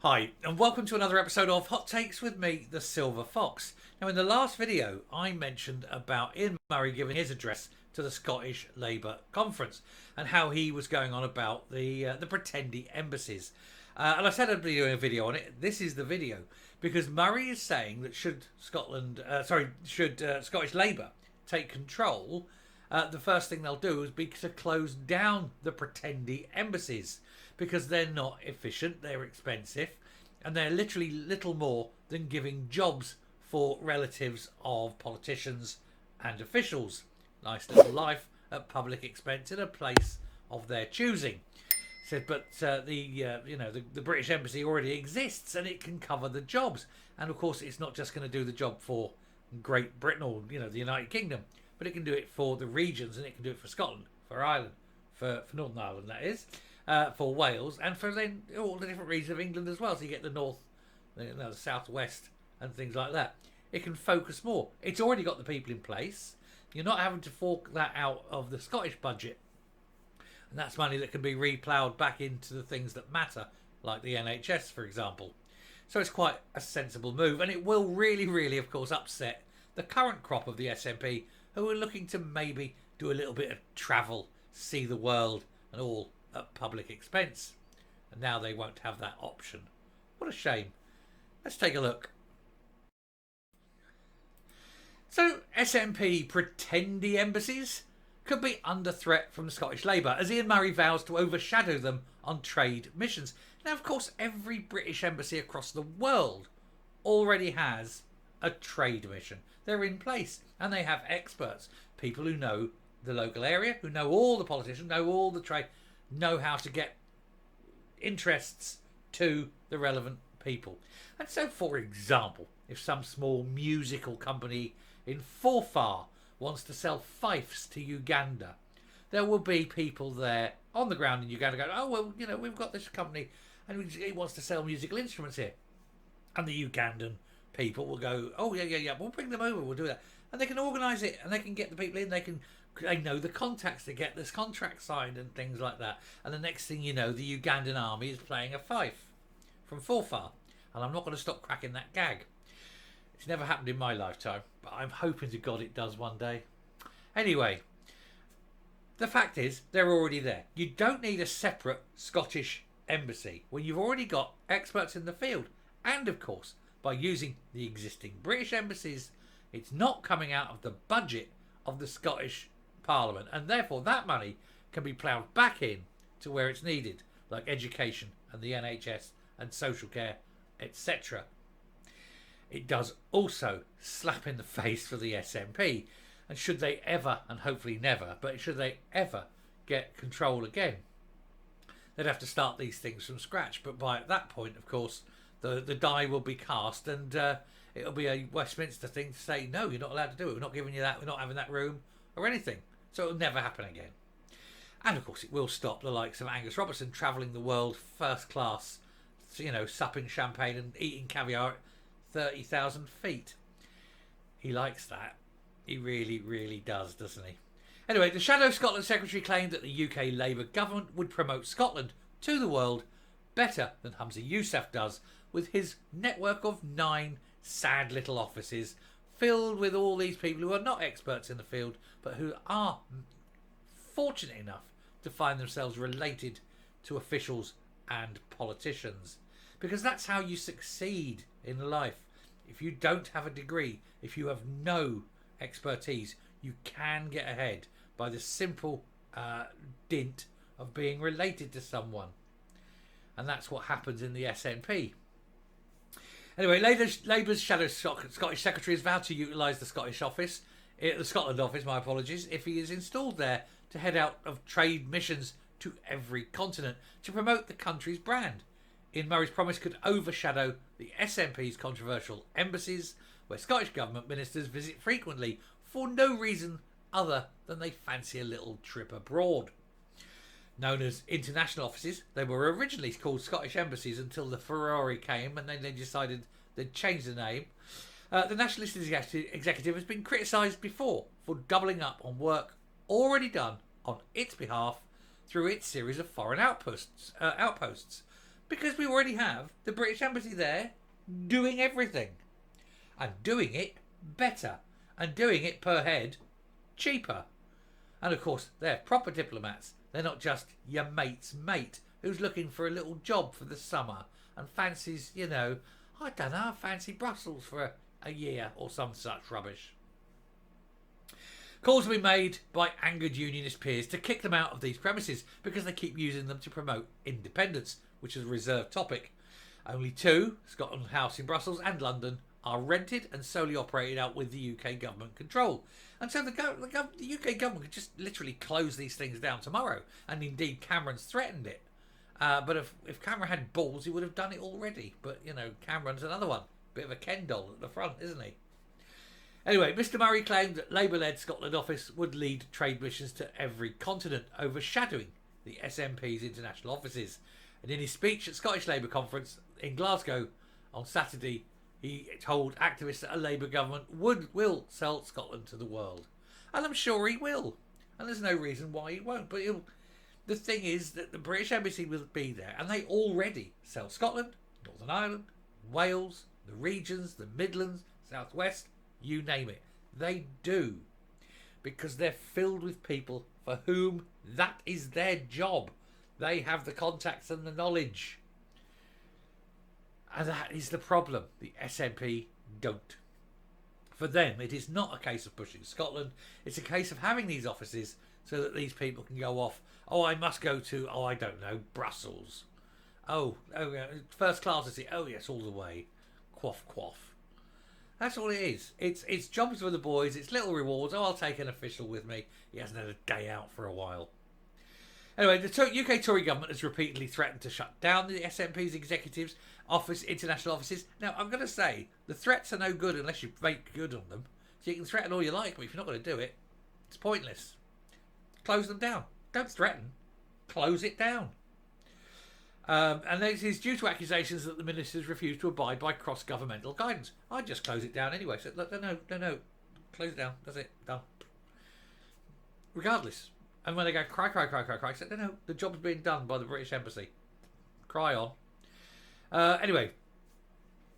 Hi, and welcome to another episode of Hot Takes with me, the Silver Fox. Now, in the last video, I mentioned about Ian Murray giving his address to the Scottish Labour Conference and how he was going on about the Pretendy Embassies. And I said I'd be doing a video on it. This is the video because Murray is saying that should Scottish Labour take control, the first thing they'll do is be to close down the Pretendy Embassies because they're not efficient, they're expensive, and they're literally little more than giving jobs for relatives of politicians and officials. Nice little life at public expense in a place of their choosing. Said, but the British Embassy already exists and it can cover the jobs. And of course, it's not just going to do the job for Great Britain or the United Kingdom, but it can do it for the regions, and it can do it for Scotland, for Ireland, for Northern Ireland, that is. For Wales, and for then all the different regions of England as well. So you get the north, the southwest, and things like that. It can focus more. It's already got the people in place. You're not having to fork that out of the Scottish budget, and that's money that can be reploughed back into the things that matter, like the NHS, for example. So it's quite a sensible move, and it will really, really, of course, upset the current crop of the SNP, who are looking to maybe do a little bit of travel, see the world, and all at public expense, and now they won't have that option. What a shame. Let's take a look. So SNP Pretendy Embassies could be under threat from Scottish Labour as Ian Murray vows to overshadow them on trade missions. Now, of course, every British embassy across the world already has a trade mission. They're in place and they have experts, people who know the local area, who know all the politicians, know all the trade, know how to get interests to the relevant people. And so, for example, if some small musical company in Forfar wants to sell fifes to Uganda, there will be people there on the ground in Uganda going, oh, well, we've got this company and he wants to sell musical instruments here. And the Ugandan people will go, oh, yeah, we'll bring them over, we'll do that. And they can organise it and they can get the people in, they know the contacts to get this contract signed and things like that. And the next thing you know, the Ugandan army is playing a fife from Forfar. And I'm not going to stop cracking that gag. It's never happened in my lifetime, but I'm hoping to God it does one day. Anyway, the fact is, they're already there. You don't need a separate Scottish embassy when you've already got experts in the field. And of course, by using the existing British embassies, it's not coming out of the budget of the Scottish Parliament, and therefore that money can be ploughed back in to where it's needed, like education and the NHS and social care, etc. It does also slap in the face for the SNP, and should they ever, and hopefully never, but should they ever get control again, they'd have to start these things from scratch. But by that point, of course, the die will be cast, and it'll be a Westminster thing to say, no, you're not allowed to do it, we're not giving you that, we're not having that room or anything. So it'll never happen again. And of course it will stop the likes of Angus Robertson travelling the world first class, supping champagne and eating caviar at 30,000 feet. He likes that. He really, really does, doesn't he? Anyway, the Shadow Scotland Secretary claimed that the UK Labour government would promote Scotland to the world better than Humza Yousaf does, with his network of 9 sad little offices filled with all these people who are not experts in the field, but who are fortunate enough to find themselves related to officials and politicians. Because that's how you succeed in life. If you don't have a degree, if you have no expertise, you can get ahead by the simple dint of being related to someone. And that's what happens in the SNP. Anyway, Labour's Shadow Scottish Secretary has vowed to utilise the Scotland office, if he is installed there to head out of trade missions to every continent to promote the country's brand. Ian Murray's promise could overshadow the SNP's controversial embassies, where Scottish Government ministers visit frequently for no reason other than they fancy a little trip abroad. Known as international offices, they were originally called Scottish Embassies until the Ferrari came and then they decided they'd change the name. The Nationalist Executive has been criticised before for doubling up on work already done on its behalf through its series of foreign outposts. Because we already have the British Embassy there doing everything. And doing it better. And doing it per head cheaper. And of course, they're proper diplomats. They're not just your mate's mate who's looking for a little job for the summer and fancies, I don't know, fancy Brussels for a year or some such rubbish. Calls have been made by angered unionist peers to kick them out of these premises because they keep using them to promote independence, which is a reserved topic. Only two, Scotland House in Brussels and London, are rented and solely operated out with the UK government control. And so the UK government could just literally close these things down tomorrow. And indeed, Cameron's threatened it. But if Cameron had balls, he would have done it already. But, Cameron's another one. Bit of a Ken doll at the front, isn't he? Anyway, Mr Murray claimed that Labour-led Scotland office would lead trade missions to every continent, overshadowing the SNP's international offices. And in his speech at Scottish Labour conference in Glasgow on Saturday, he told activists that a Labour government will sell Scotland to the world. And I'm sure he will. And there's no reason why he won't. But the thing is that the British Embassy will be there. And they already sell Scotland, Northern Ireland, Wales, the regions, the Midlands, South West, you name it. They do. Because they're filled with people for whom that is their job. They have the contacts and the knowledge. And that is the problem. The SNP don't. For them, it is not a case of pushing Scotland. It's a case of having these offices so that these people can go off. Oh, I must go to, I don't know, Brussels. Oh, first class is it? Oh, yes, all the way. Quaff, quaff. That's all it is. It's jobs for the boys. It's little rewards. Oh, I'll take an official with me. He hasn't had a day out for a while. Anyway, the UK Tory government has repeatedly threatened to shut down the SNP's executives' international offices. Now, I'm going to say, the threats are no good unless you make good on them. So you can threaten all you like, but if you're not going to do it, it's pointless. Close them down. Don't threaten. Close it down. And this is due to accusations that the ministers refuse to abide by cross-governmental guidance. I'd just close it down anyway. So, look, no. Close it down. That's it. Done. Regardless. And when they go cry, I said, no, the job's being done by the British Embassy. Cry on. Anyway,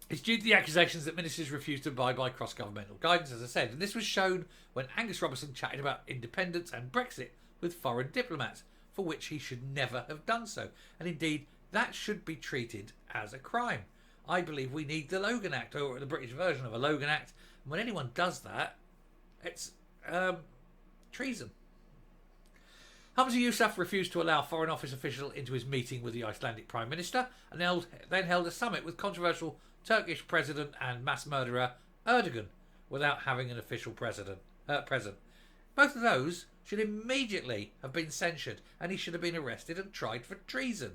it's due to the accusations that ministers refuse to abide by cross-governmental guidance, as I said. And this was shown when Angus Robertson chatted about independence and Brexit with foreign diplomats, for which he should never have done so. And indeed, that should be treated as a crime. I believe we need the Logan Act, or the British version of a Logan Act. And when anyone does that, it's treason. Hamza Yousaf refused to allow Foreign Office official into his meeting with the Icelandic Prime Minister and then held a summit with controversial Turkish President and mass murderer Erdogan without having an official present. Both of those should immediately have been censured and he should have been arrested and tried for treason.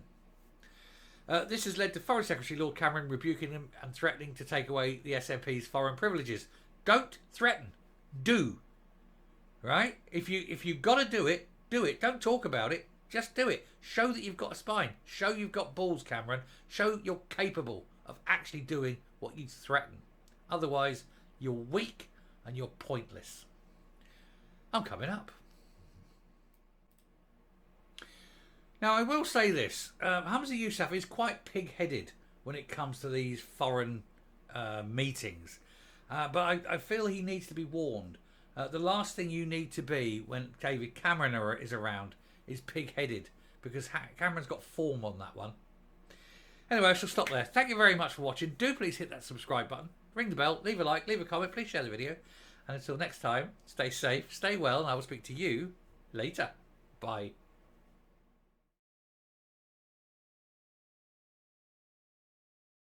This has led to Foreign Secretary Lord Cameron rebuking him and threatening to take away the SNP's foreign privileges. Don't threaten. Do. Right? If you've got to do it, do it. Don't talk about it. Just do it. Show that you've got a spine. Show you've got balls, Cameron. Show you're capable of actually doing what you threaten. Otherwise, you're weak and you're pointless. I'm coming up. Now, I will say this. Hamza Yousaf is quite pig-headed when it comes to these foreign meetings. But I feel he needs to be warned. The last thing you need to be when David Cameron is around is pig-headed, because Cameron's got form on that one. Anyway, I shall stop there. Thank you very much for watching. Do please hit that subscribe button, ring the bell, leave a like, leave a comment, please share the video. And until next time, stay safe, stay well, and I will speak to you later. Bye.